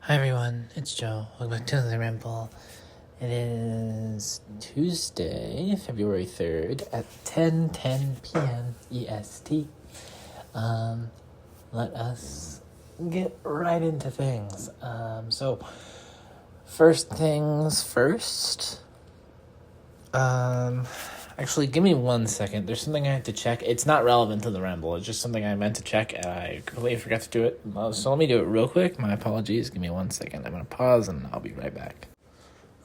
Hi everyone, it's Joe. Welcome back to the Ramble. It is Tuesday, February 3rd at 10:10 p.m. EST. Let us get right into things. So first things first. Actually, give me 1 second. There's something I have to check. It's not relevant to the Ramble. It's just something I meant to check, and I completely forgot to do it. So let me do it real quick. My apologies. Give me 1 second. I'm going to pause, and I'll be right back.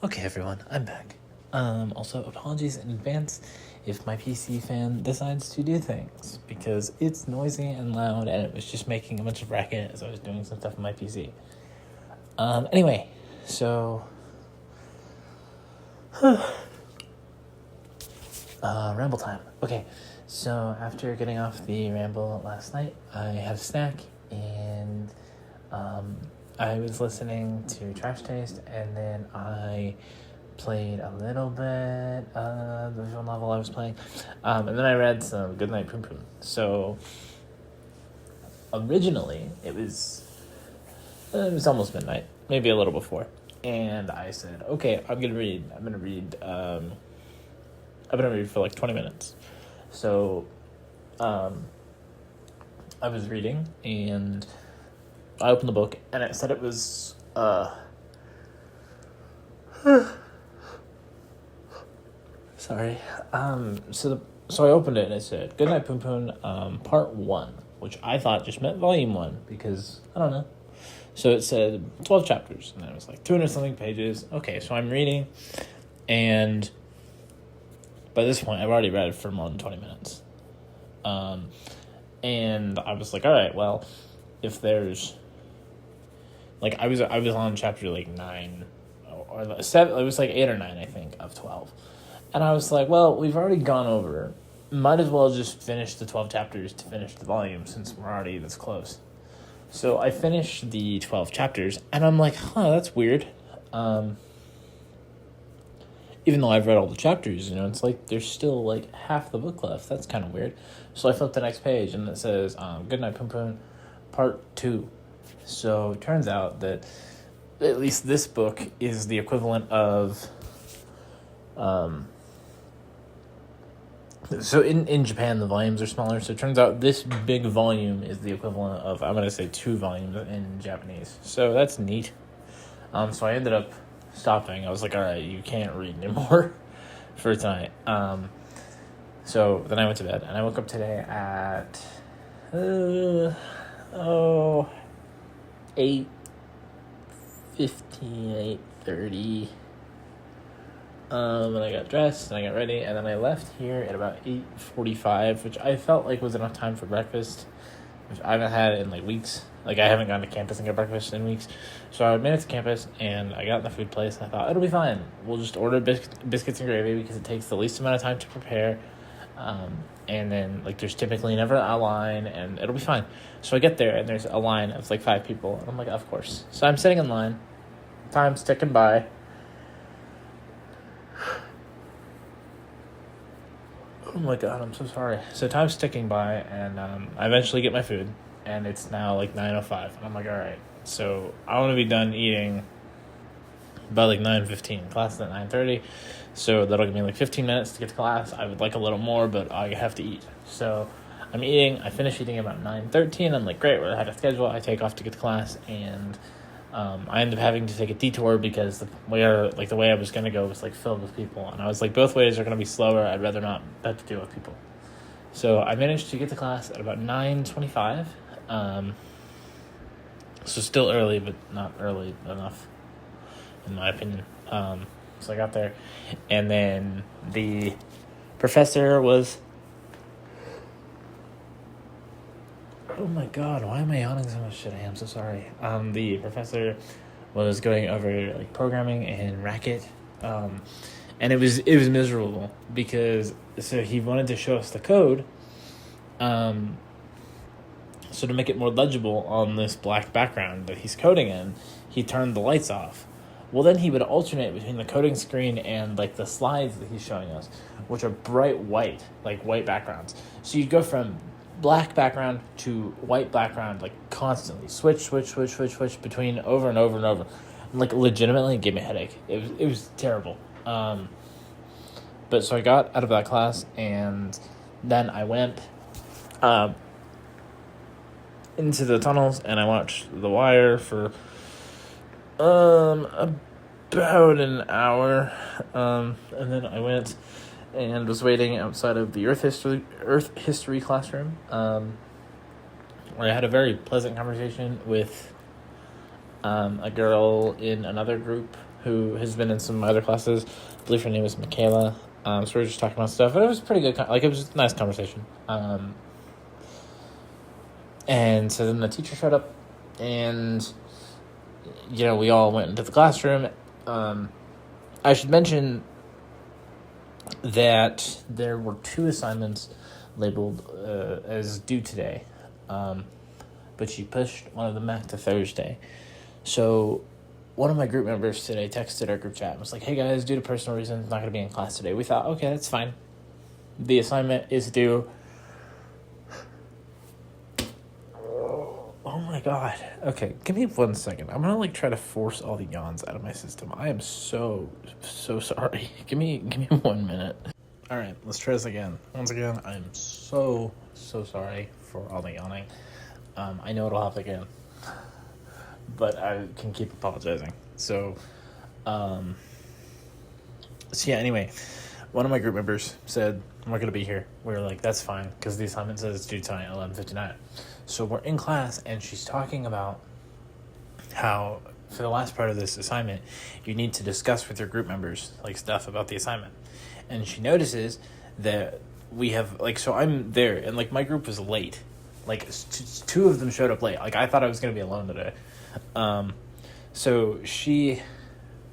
Okay, everyone. I'm back. Also, apologies in advance if my PC fan decides to do things, because it's noisy and loud, and it was just making a bunch of racket as I was doing some stuff on my PC. Anyway, so... ramble time. Okay, so after getting off the ramble last night, I had a snack, and I was listening to Trash Taste, and then I played a little bit of the visual novel I was playing, and then I read some Goodnight Poon Poon. So originally it was almost midnight, maybe a little before, and I said, okay, I'm gonna read for like 20 minutes. So, I was reading, and I opened the book, and it said it was, sorry. So I opened it, and it said, Goodnight Poon Poon, Part 1, which I thought just meant Volume 1, because, I don't know. So it said 12 chapters, and then it was like 200-something pages. Okay, so I'm reading, and... by this point, I've already read it for more than 20 minutes. And I was like, all right, well, if there's... like, I was on chapter, 9, or 7, it was 8 or 9, I think, of 12. And I was like, well, we've already gone over. Might as well just finish the 12 chapters to finish the volume, since we're already this close. So I finished the 12 chapters, and I'm like, that's weird. Even though I've read all the chapters, it's there's still half the book left. That's kind of weird. So I flipped the next page, and it says, Goodnight Poon Poon, Part 2. So it turns out that at least this book is the equivalent of... so in Japan, the volumes are smaller. So it turns out this big volume is the equivalent of, I'm going to say, 2 volumes in Japanese. So that's neat. So I ended up stopping. I was like, all right, you can't read anymore for tonight. So then I went to bed, and I woke up today at 8:15, 8:30. And I got dressed, and I got ready, and then I left here at about 8:45, which I felt like was enough time for breakfast, which I haven't had in weeks. I haven't gone to campus and got breakfast in weeks. So I made it to campus, and I got in the food place, and I thought, it'll be fine. We'll just order biscuits and gravy, because it takes the least amount of time to prepare. And then, there's typically never a line, and it'll be fine. So I get there, and there's a line of, 5 people. And I'm like, of course. So I'm sitting in line. Time's ticking by. Oh my god, I'm so sorry. So time's ticking by, and I eventually get my food. And it's now 9:05, and I'm like, all right. So I want to be done eating by 9:15. Class is at 9:30, so that'll give me 15 minutes to get to class. I would like a little more, but I have to eat. So I'm eating. I finish eating about 9:13. I'm like, great, we're ahead of schedule. I take off to get to class, and I end up having to take a detour because the way I was gonna go was filled with people, and I was both ways are gonna be slower. I'd rather not have to deal with people. So I managed to get to class at about 9:25. So still early, but not early enough, in my opinion. So I got there, and then the professor was... oh my god, why am I yawning so much today? I'm so sorry. The professor was going over programming and Racket, and it was miserable, because so he wanted to show us the code, so to make it more legible on this black background that he's coding in, he turned the lights off. Well, then he would alternate between the coding screen and the slides that he's showing us, which are bright white, white backgrounds. So you'd go from black background to white background, like constantly. Switch between over and over and over. And, like, legitimately gave me a headache. It was terrible. But so I got out of that class, and then I went into the tunnels, and I watched The Wire for about an hour, and then I went and was waiting outside of the Earth history classroom, where I had a very pleasant conversation with a girl in another group who has been in some of my other classes. I believe her name was Michaela. So we were just talking about stuff, and it was pretty good. It was a nice conversation. And so then the teacher showed up, and we all went into the classroom. I should mention that there were 2 assignments labeled as due today, but she pushed one of them back to Thursday. So one of my group members today texted our group chat and was like, "Hey guys, due to personal reasons, not going to be in class today." We thought, okay, that's fine. The assignment is due. Oh my god. Okay, give me 1 second. I'm gonna try to force all the yawns out of my system. I am so sorry. Give me 1 minute. All right, let's try this again. Once again, I'm so sorry for all the yawning. I know it'll happen again, but I can keep apologizing. So yeah, anyway, one of my group members said, "I'm not going to be here." We were like, "That's fine," because the assignment says it's due tonight at 11:59. So we're in class, and she's talking about how, for the last part of this assignment, you need to discuss with your group members, stuff about the assignment. And she notices that we have, so I'm there, and, my group was late. 2 of them showed up late. I thought I was going to be alone today. So she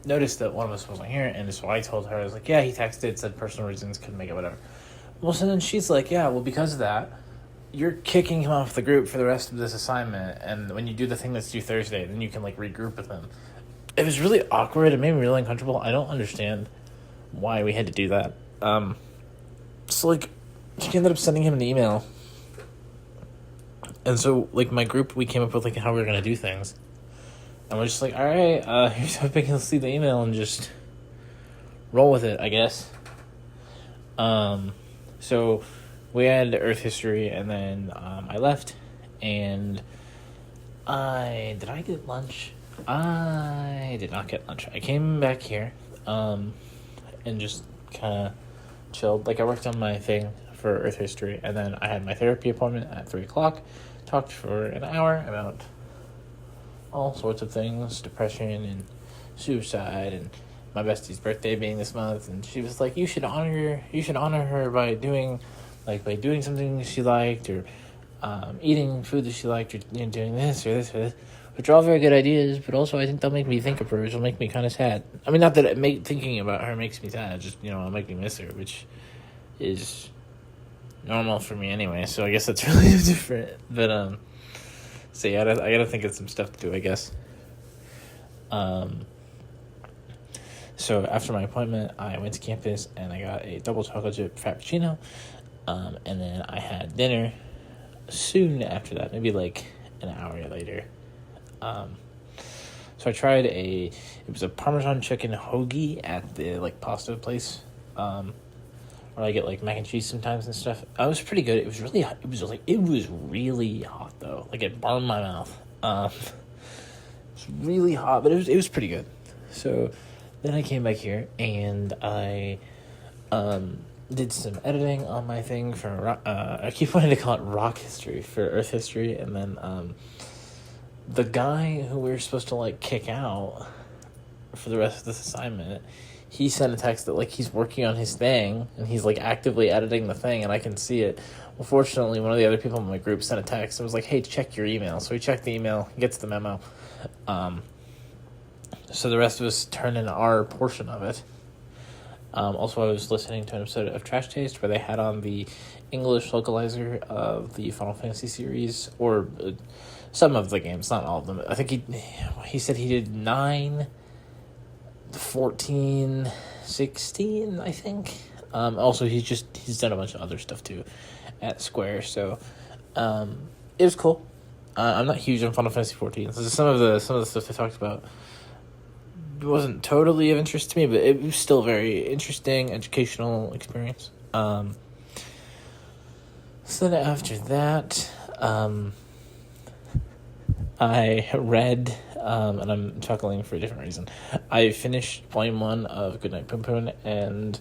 noticed that one of us wasn't here, and so I told her, I was like, "Yeah, he texted, said personal reasons, couldn't make it, whatever." Well, so then she's like, "Yeah, well, because of that, you're kicking him off the group for the rest of this assignment, and when you do the thing that's due Thursday, then you can, regroup with him." It was really awkward. It made me really uncomfortable. I don't understand why we had to do that. So, she ended up sending him an email. And so, my group, we came up with, how we were going to do things. And we're just all right, here's hoping he'll see the email and just roll with it, I guess. So we had Earth history, and then I left, and did I get lunch? I did not get lunch. I came back here, and just kind of chilled. I worked on my thing for Earth history, and then I had my therapy appointment at 3:00. Talked for an hour about all sorts of things, depression and suicide, and my bestie's birthday being this month. And she was like, you should honor her by doing something she liked, or eating food that she liked, or doing this or this or this, which are all very good ideas, but also I think they'll make me think of her, which will make me kind of sad. I mean, not that thinking about her makes me sad, just, it'll make me miss her, which is normal for me anyway, so I guess that's really different. But so yeah, I gotta think of some stuff to do, I guess. So after my appointment, I went to campus and I got a double chocolate chip frappuccino, and then I had dinner soon after that, maybe an hour later. So I tried it was a Parmesan chicken hoagie at the pasta place, where I get mac and cheese sometimes and stuff. It was pretty good. It was really hot. It was really hot though. It burned my mouth. It's really hot, but it was pretty good. So then I came back here and I did some editing on my thing for I keep wanting to call it rock history for Earth history, and then the guy who we were supposed to kick out for the rest of this assignment, he sent a text that he's working on his thing and he's actively editing the thing, and I can see it. Well, fortunately, one of the other people in my group sent a text and was like, "Hey, check your email." So he checked the email, gets the memo. So the rest of us turn in our portion of it. Also, I was listening to an episode of Trash Taste where they had on the English localizer of the Final Fantasy series, or some of the games, not all of them. I think he said he did 9, 14, 16, I think. Also, he's done a bunch of other stuff too at Square. So It was cool. I'm not huge on Final Fantasy 14. So some of the stuff they talked about wasn't totally of interest to me, but it was still a very interesting educational experience. So then after that, I read, and I'm chuckling for a different reason. I finished volume 1 of Goodnight Poon, and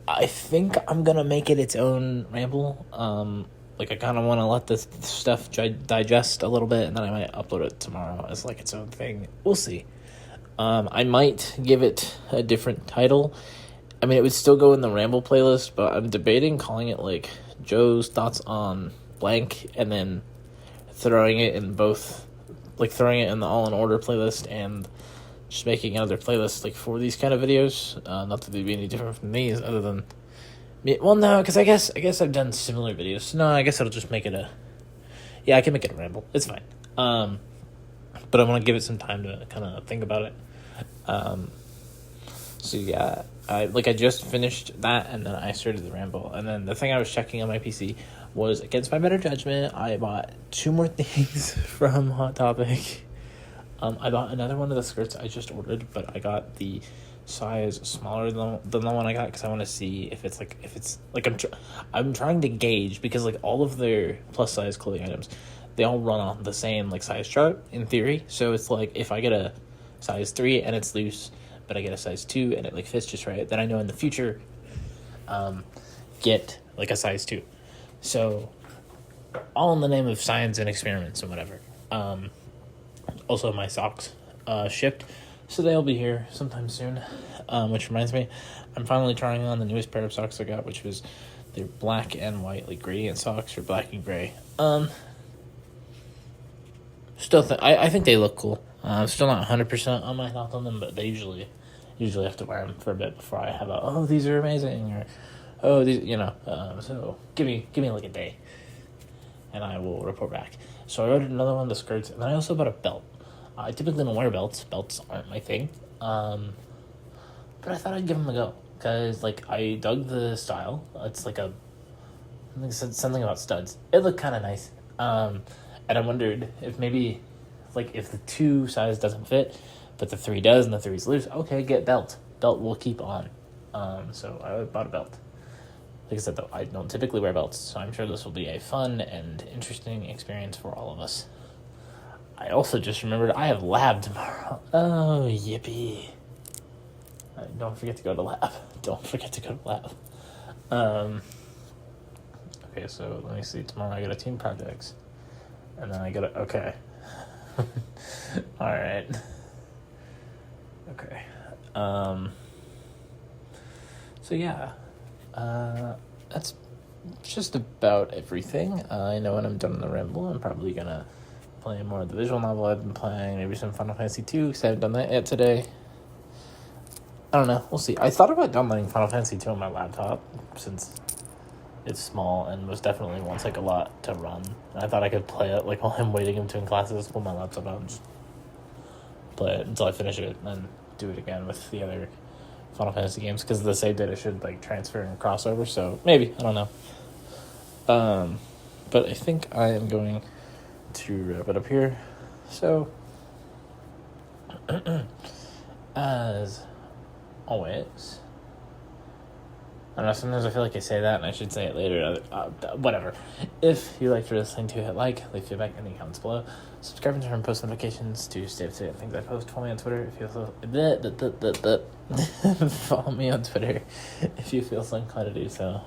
I think I'm gonna make it its own ramble. I kind of want to let this stuff digest a little bit, and then I might upload it tomorrow as its own thing. We'll see. I might give it a different title. I mean, it would still go in the ramble playlist, but I'm debating calling it Joe's Thoughts on Blank, and then throwing it in both, throwing it in the All in Order playlist, and just making another playlist for these kind of videos. Not that they'd be any different from these, other than, well, no, because I guess I've done similar videos. So no, I guess I'll just make it I can make it a ramble. It's fine. But I want to give it some time to kind of think about it. So yeah, I just finished that, and then I started the ramble, and then the thing I was checking on my PC was, against my better judgment, I bought 2 more things from Hot Topic. I bought another one of the skirts I just ordered, but I got the size smaller than the one I got, because I want to see if it's I'm trying to gauge, because all of their plus size clothing items, they all run on the same size chart in theory. So it's if I get a size 3 and it's loose, but I get a size 2 and it fits just right, then I know in the future get a size 2. So all in the name of science and experiments and whatever. Also my socks shipped, so they'll be here sometime soon. Which reminds me, I'm finally trying on the newest pair of socks I got, which was they're black and white, gradient socks, or black and gray. I think they look cool. I'm still not 100% on my thoughts on them, but they usually have to wear them for a bit before I have these are amazing, or these, so give me a day, and I will report back. So I ordered another one of the skirts, and then I also bought a belt. I typically don't wear belts. Belts aren't my thing. But I thought I'd give them a go, because I dug the style. It's something about studs. It looked kind of nice. And I wondered if maybe, if the 2 size doesn't fit, but the 3 does and the 3's loose, okay, get belt. Belt will keep on. So I bought a belt. Like I said, though, I don't typically wear belts, so I'm sure this will be a fun and interesting experience for all of us. I also just remembered I have lab tomorrow. Oh, yippee. Don't forget to go to lab. Okay, so let me see. Tomorrow I got a team projects. And then I got a... Okay. Alright. Okay. So yeah. That's just about everything. I know when I'm done in the ramble, I'm probably gonna play more of the visual novel I've been playing, maybe some Final Fantasy 2, because I haven't done that yet today. I don't know, we'll see. I thought about downloading Final Fantasy 2 on my laptop, since it's small and most definitely wants a lot to run. And I thought I could play it while I'm waiting in between classes, pull my laptop out and just play it until I finish it, and then do it again with the other Final Fantasy games, because the save data should transfer and crossover, so maybe, I don't know. But I think I am going to wrap it up here. So as always, I don't know, sometimes I feel like I say that and I should say it later. Whatever. If you liked listening to it, leave feedback in the comments below. Subscribe and turn on post notifications to stay up to date on things I post. Follow me on Twitter if you feel follow me on Twitter if you feel so inclined to do so.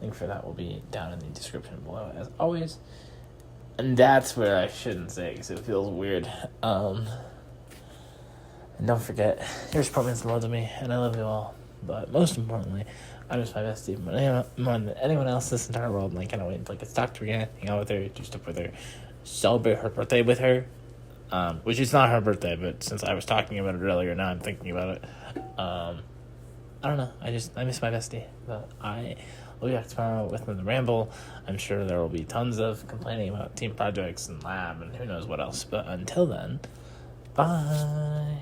Link for that will be down in the description below, as always. And that's where I shouldn't say, because it feels weird. And don't forget, your support means the world to me, and I love you all. But most importantly, I miss my bestie more than anyone else in this entire world, and I can't wait until I get to talk to her again, hang out with her, do stuff with her, celebrate her birthday with her, which is not her birthday, but since I was talking about it earlier, now I'm thinking about it. I don't know, I miss my bestie, but I will be back tomorrow with the ramble. I'm sure there will be tons of complaining about team projects and lab and who knows what else, but until then, bye.